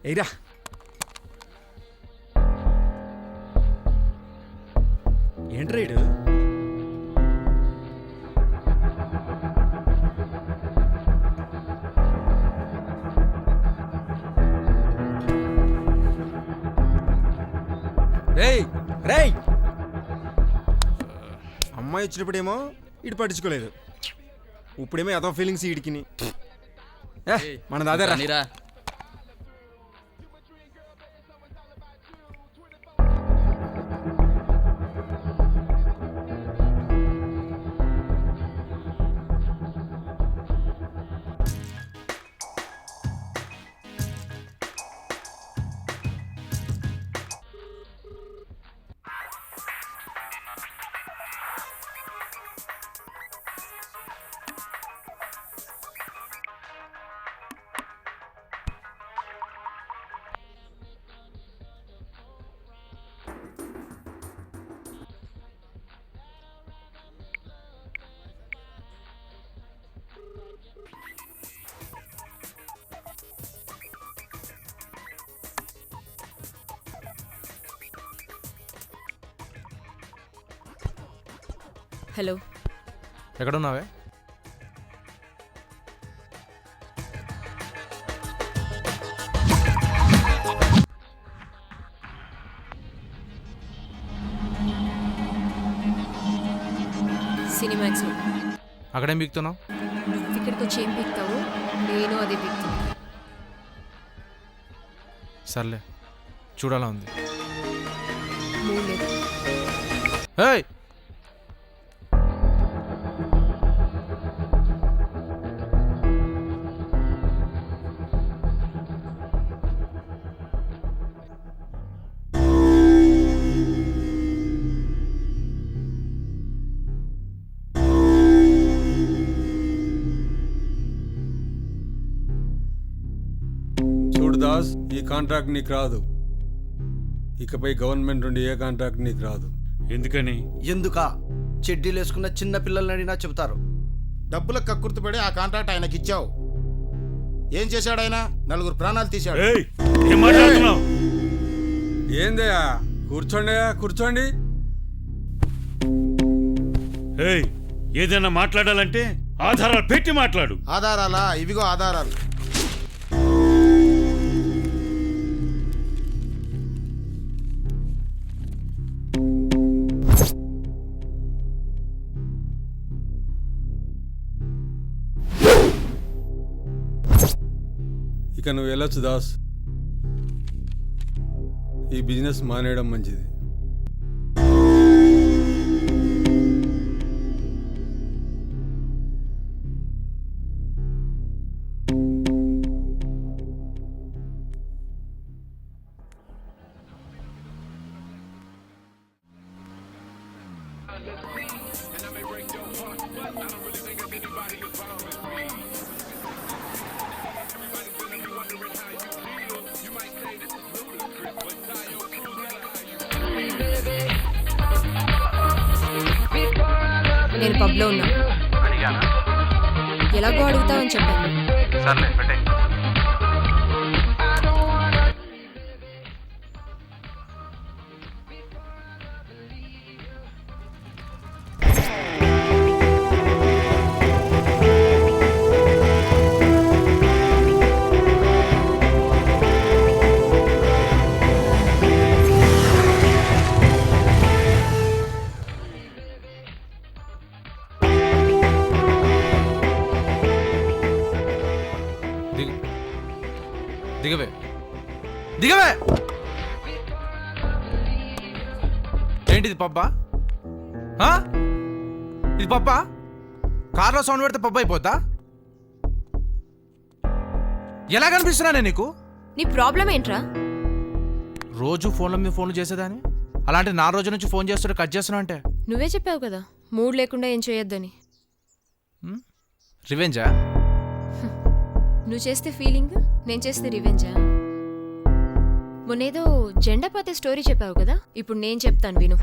ఎయిరా ఏంట్రా ఇడు రేయ్ రేయ్ అమ్మాయి వచ్చినప్పుడేమో ఇటు పట్టించుకోలేదు, ఇప్పుడేమో ఏదో ఫీలింగ్స్ వీడికిని. మనది అదే రా. హలో, ఎక్కడున్నావే? సినిమాక్స్లో. అక్కడేం పీకుతున్నావు? నువ్వు ఇక్కడికి వచ్చి ఏం పీక్తావు? నేను అదే పీక్తాను. సర్లే, చూడాలా ఉంది. లేదు. ఏయ్, దాస్, ఈ కాంట్రాక్ట్ నీకు రాదు. ఇకపై గవర్నమెంట్ నుండి ఏ కాంట్రాక్ట్ నీకు రాదు. ఎందుకని? ఎందుకా? చెడ్డీలు వేసుకున్న చిన్న పిల్లల్ని అడిగినా చెబుతారు. డబ్బుల కక్కుర్తిపడి ఆ కాంట్రాక్ట్ ఆయనకి ఇచ్చావు. ఏం చేశాడు ఆయన? 4 ప్రాణాలు తీశాడు. ఏందయ్యా? కూర్చోండి. ఏదైనా మాట్లాడాలంటే ఆధారాలు పెట్టి మాట్లాడు. ఆధారాలా? ఇవిగో ఆధారాలు. ఇక నువ్వు వెళ్ళొచ్చు దాస్. ఈ బిజినెస్ మానేయడం మంచిది. నేను పబ్లో ఉన్నా. ఎలాగో అడుగుతావని చెప్పాను. దిగవే. ఏంటిది పబ్బా? ఇది పబ్బా? కార్లో సౌండ్ పెడితే పబ్బా అయిపోతా? ఎలా కనిపిస్తున్నా నేను నీకు? నీ ప్రాబ్లం ఏంట్రా? రోజు ఫోన్ల మీద ఫోన్లు చేసేదాన్ని, అలాంటి నా రోజు నుంచి ఫోన్ చేస్తుంటే కట్ చేస్తున్నా అంటే? నువ్వే చెప్పావు కదా మూడ్ లేకుండా ఏం చేయొద్దని. రివెంజా? నువ్వు చేస్తే ఫీలింగ్, నేను చేస్తే రివెంజా? మొన్నేదో జెండా పాతే స్టోరీ చెప్పావు కదా, ఇప్పుడు నేను చెప్తాను విను.